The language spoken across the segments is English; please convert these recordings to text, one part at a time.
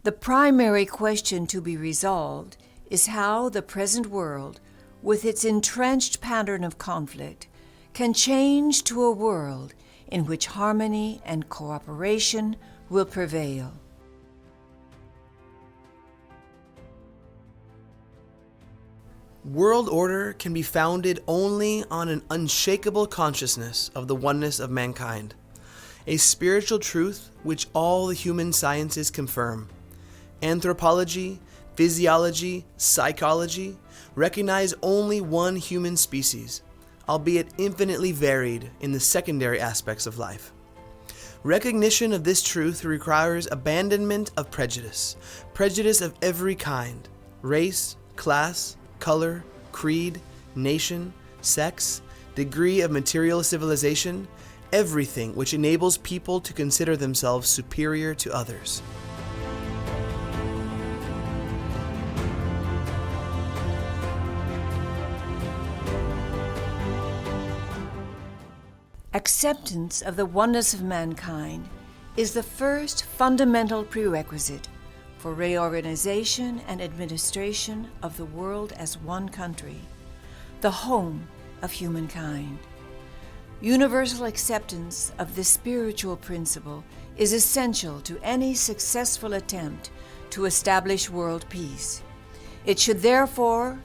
The primary question to be resolved is how the present world, with its entrenched pattern of conflict, can change to a world in which harmony and cooperation will prevail. World order can be founded only on an unshakable consciousness of the oneness of mankind, a spiritual truth which all the human sciences confirm. Anthropology, physiology, psychology recognize only one human species, albeit infinitely varied in the secondary aspects of life. Recognition of this truth requires abandonment of prejudice of every kind: race, class, color, creed, nation, sex, degree of material civilization, everything which enables people to consider themselves superior to others. Acceptance of the oneness of mankind is the first fundamental prerequisite for reorganization and administration of the world as one country, the home of humankind. Universal acceptance of this spiritual principle is essential to any successful attempt to establish world peace. It should therefore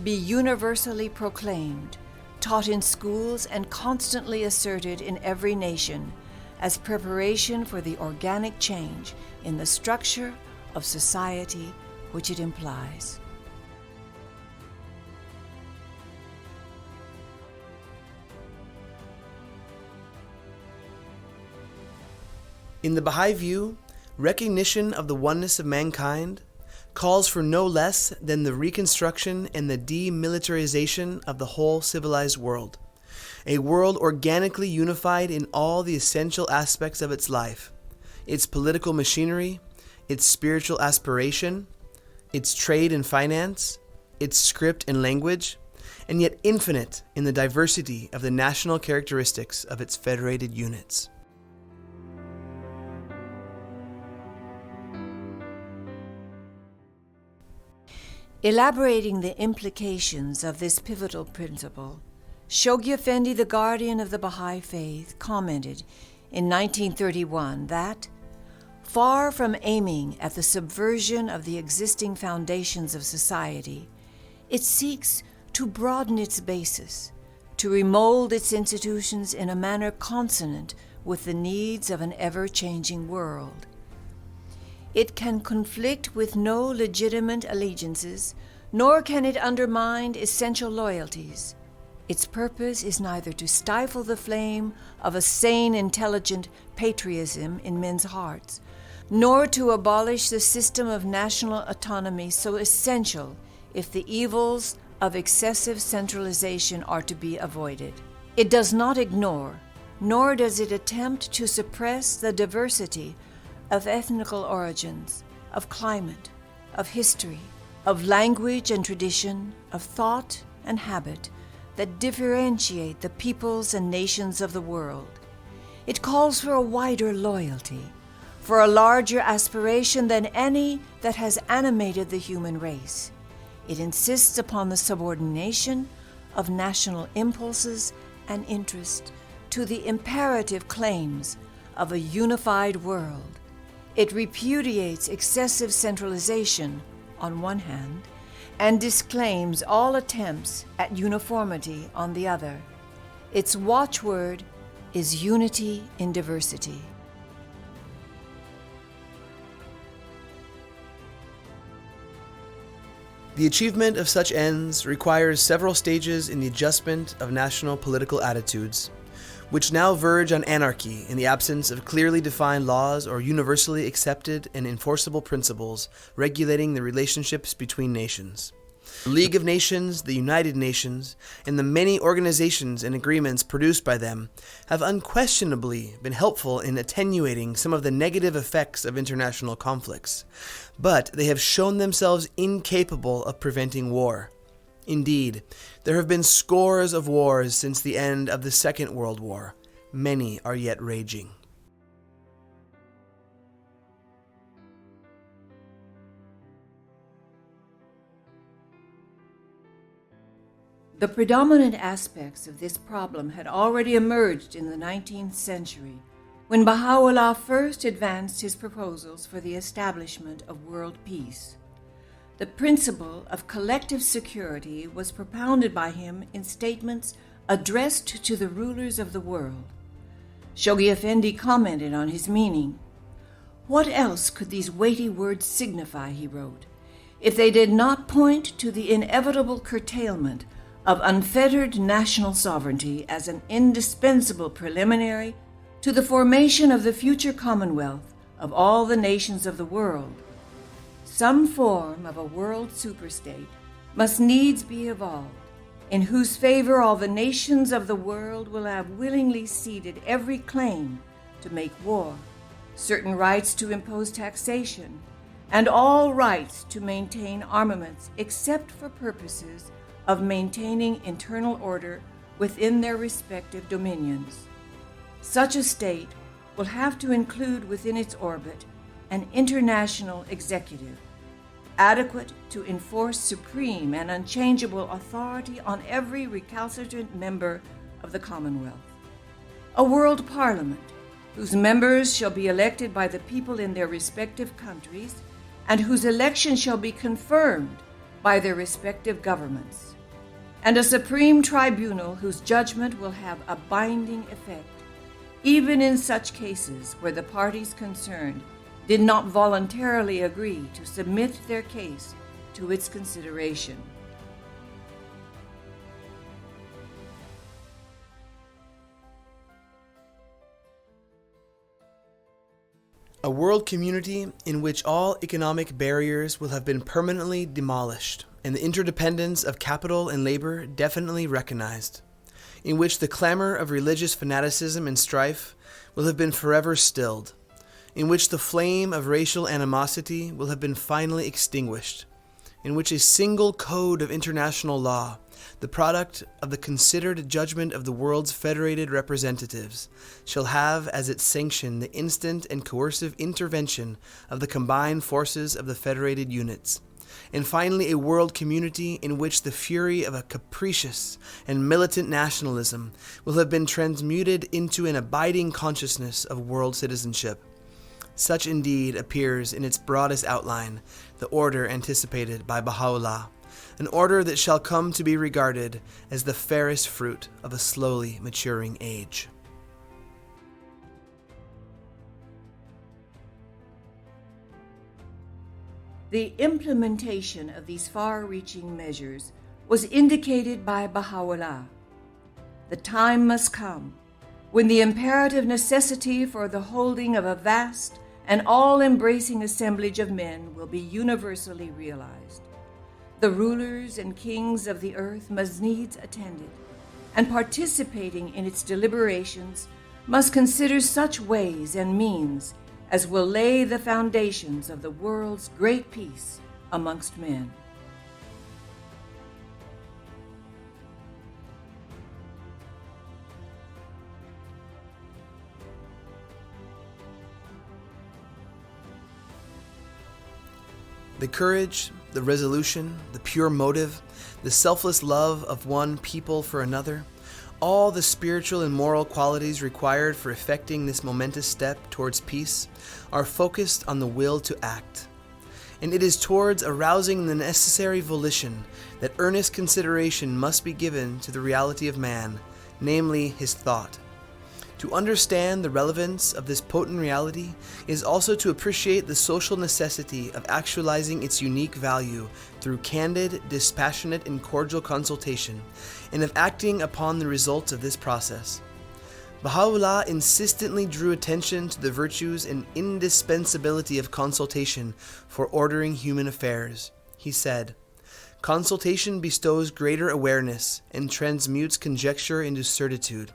be universally proclaimed, taught in schools, and constantly asserted in every nation as preparation for the organic change in the structure of society which it implies. In the Bahá'í view, recognition of the oneness of mankind calls for no less than the reconstruction and the demilitarization of the whole civilized world, a world organically unified in all the essential aspects of its life, its political machinery, its spiritual aspiration, its trade and finance, its script and language, and yet infinite in the diversity of the national characteristics of its federated units. Elaborating the implications of this pivotal principle, Shoghi Effendi, the guardian of the Bahá'í Faith, commented in 1931 that, far from aiming at the subversion of the existing foundations of society, it seeks to broaden its basis, to remold its institutions in a manner consonant with the needs of an ever-changing world. It can conflict with no legitimate allegiances, nor can it undermine essential loyalties. Its purpose is neither to stifle the flame of a sane, intelligent patriotism in men's hearts, nor to abolish the system of national autonomy so essential if the evils of excessive centralization are to be avoided. It does not ignore, nor does it attempt to suppress the diversity of ethnical origins, of climate, of history, of language and tradition, of thought and habit that differentiate the peoples and nations of the world. It calls for a wider loyalty, for a larger aspiration than any that has animated the human race. It insists upon the subordination of national impulses and interest to the imperative claims of a unified world. It repudiates excessive centralization on one hand, and disclaims all attempts at uniformity on the other. Its watchword is unity in diversity. The achievement of such ends requires several stages in the adjustment of national political attitudes, which now verge on anarchy in the absence of clearly defined laws or universally accepted and enforceable principles regulating the relationships between nations. The League of Nations, the United Nations, and the many organizations and agreements produced by them have unquestionably been helpful in attenuating some of the negative effects of international conflicts, but they have shown themselves incapable of preventing war. Indeed, there have been scores of wars since the end of the Second World War. Many are yet raging. The predominant aspects of this problem had already emerged in the 19th century, when Bahá'u'lláh first advanced his proposals for the establishment of world peace. The principle of collective security was propounded by him in statements addressed to the rulers of the world. Shoghi Effendi commented on his meaning. "What else could these weighty words signify," he wrote, "if they did not point to the inevitable curtailment of unfettered national sovereignty as an indispensable preliminary to the formation of the future commonwealth of all the nations of the world? Some form of a world superstate must needs be evolved, in whose favor all the nations of the world will have willingly ceded every claim to make war, certain rights to impose taxation, and all rights to maintain armaments except for purposes of maintaining internal order within their respective dominions. Such a state will have to include within its orbit an international executive, adequate to enforce supreme and unchangeable authority on every recalcitrant member of the Commonwealth, a world parliament whose members shall be elected by the people in their respective countries and whose election shall be confirmed by their respective governments, and a supreme tribunal whose judgment will have a binding effect, even in such cases where the parties concerned did not voluntarily agree to submit their case to its consideration." A world community in which all economic barriers will have been permanently demolished and the interdependence of capital and labor definitely recognized, in which the clamor of religious fanaticism and strife will have been forever stilled, in which the flame of racial animosity will have been finally extinguished, in which a single code of international law, the product of the considered judgment of the world's federated representatives, shall have as its sanction the instant and coercive intervention of the combined forces of the federated units, and finally a world community in which the fury of a capricious and militant nationalism will have been transmuted into an abiding consciousness of world citizenship. Such indeed appears in its broadest outline the order anticipated by Bahá'u'lláh, an order that shall come to be regarded as the fairest fruit of a slowly maturing age. The implementation of these far-reaching measures was indicated by Bahá'u'lláh. The time must come when the imperative necessity for the holding of a vast and all-embracing assemblage of men will be universally realized. The rulers and kings of the earth must needs attend it, and participating in its deliberations must consider such ways and means as will lay the foundations of the world's great peace amongst men. The courage, the resolution, the pure motive, the selfless love of one people for another, all the spiritual and moral qualities required for effecting this momentous step towards peace are focused on the will to act. And it is towards arousing the necessary volition that earnest consideration must be given to the reality of man, namely his thought. To understand the relevance of this potent reality is also to appreciate the social necessity of actualizing its unique value through candid, dispassionate, and cordial consultation, and of acting upon the results of this process. Bahá'u'lláh insistently drew attention to the virtues and indispensability of consultation for ordering human affairs. He said, "Consultation bestows greater awareness and transmutes conjecture into certitude.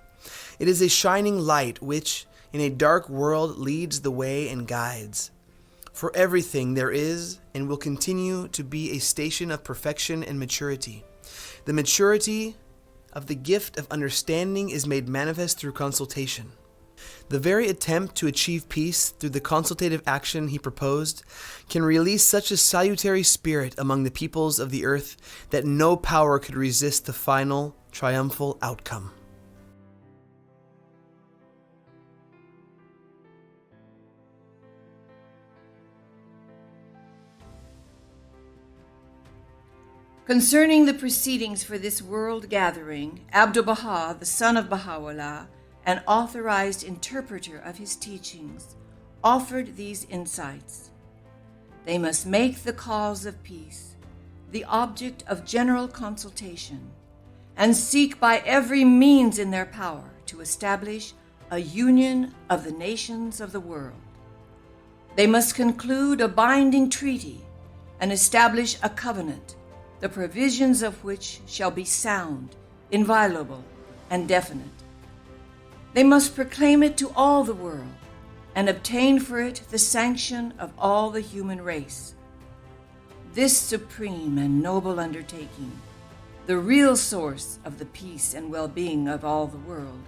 It is a shining light which, in a dark world, leads the way and guides. For everything there is and will continue to be a station of perfection and maturity. The maturity of the gift of understanding is made manifest through consultation. The very attempt to achieve peace through the consultative action he proposed can release such a salutary spirit among the peoples of the earth that no power could resist the final, triumphal outcome. Concerning the proceedings for this world gathering, Abdu'l-Baha, the son of Bahá'u'lláh, an authorized interpreter of his teachings, offered these insights. They must make the cause of peace the object of general consultation and seek by every means in their power to establish a union of the nations of the world. They must conclude a binding treaty and establish a covenant, the provisions of which shall be sound, inviolable, and definite. They must proclaim it to all the world and obtain for it the sanction of all the human race. This supreme and noble undertaking, the real source of the peace and well-being of all the world,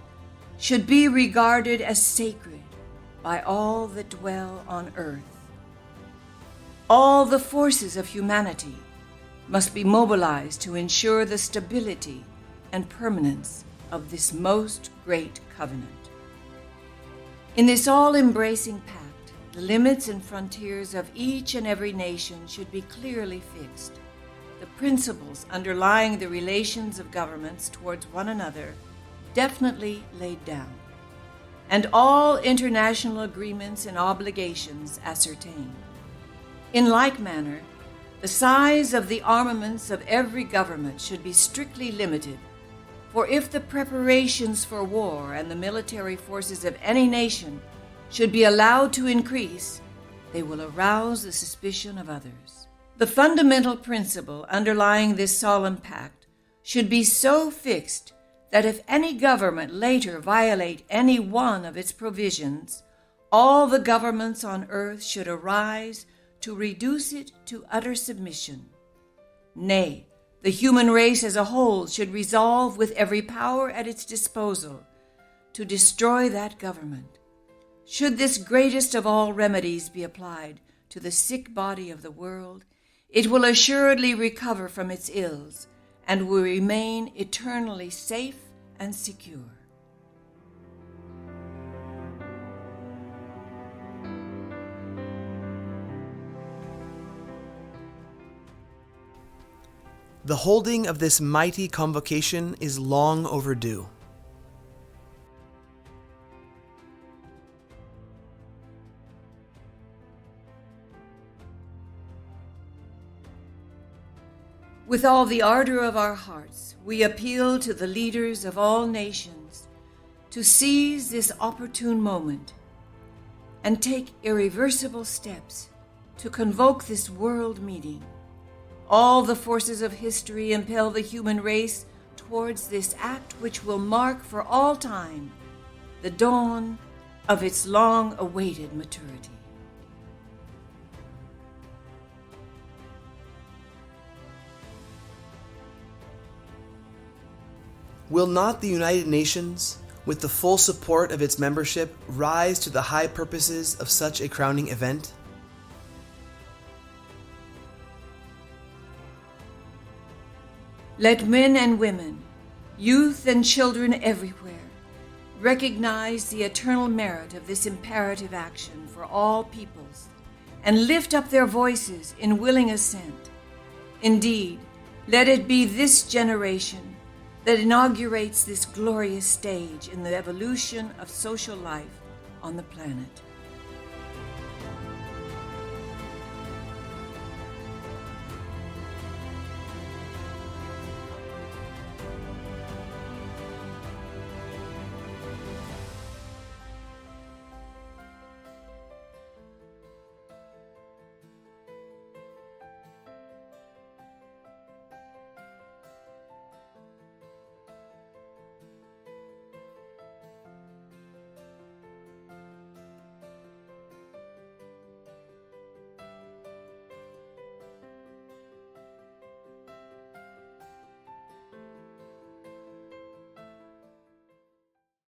should be regarded as sacred by all that dwell on earth. All the forces of humanity must be mobilized to ensure the stability and permanence of this most great covenant. In this all-embracing pact, the limits and frontiers of each and every nation should be clearly fixed, the principles underlying the relations of governments towards one another definitely laid down, and all international agreements and obligations ascertained. In like manner, the size of the armaments of every government should be strictly limited, for if the preparations for war and the military forces of any nation should be allowed to increase, they will arouse the suspicion of others. The fundamental principle underlying this solemn pact should be so fixed that if any government later violate any one of its provisions, all the governments on earth should arise to reduce it to utter submission. Nay, the human race as a whole should resolve with every power at its disposal to destroy that government. Should this greatest of all remedies be applied to the sick body of the world, it will assuredly recover from its ills and will remain eternally safe and secure. The holding of this mighty convocation is long overdue. With all the ardor of our hearts, we appeal to the leaders of all nations to seize this opportune moment and take irreversible steps to convoke this world meeting. All the forces of history impel the human race towards this act which will mark for all time the dawn of its long-awaited maturity. Will not the United Nations, with the full support of its membership, rise to the high purposes of such a crowning event? Let men and women, youth and children everywhere, recognize the eternal merit of this imperative action for all peoples and lift up their voices in willing assent. Indeed, let it be this generation that inaugurates this glorious stage in the evolution of social life on the planet.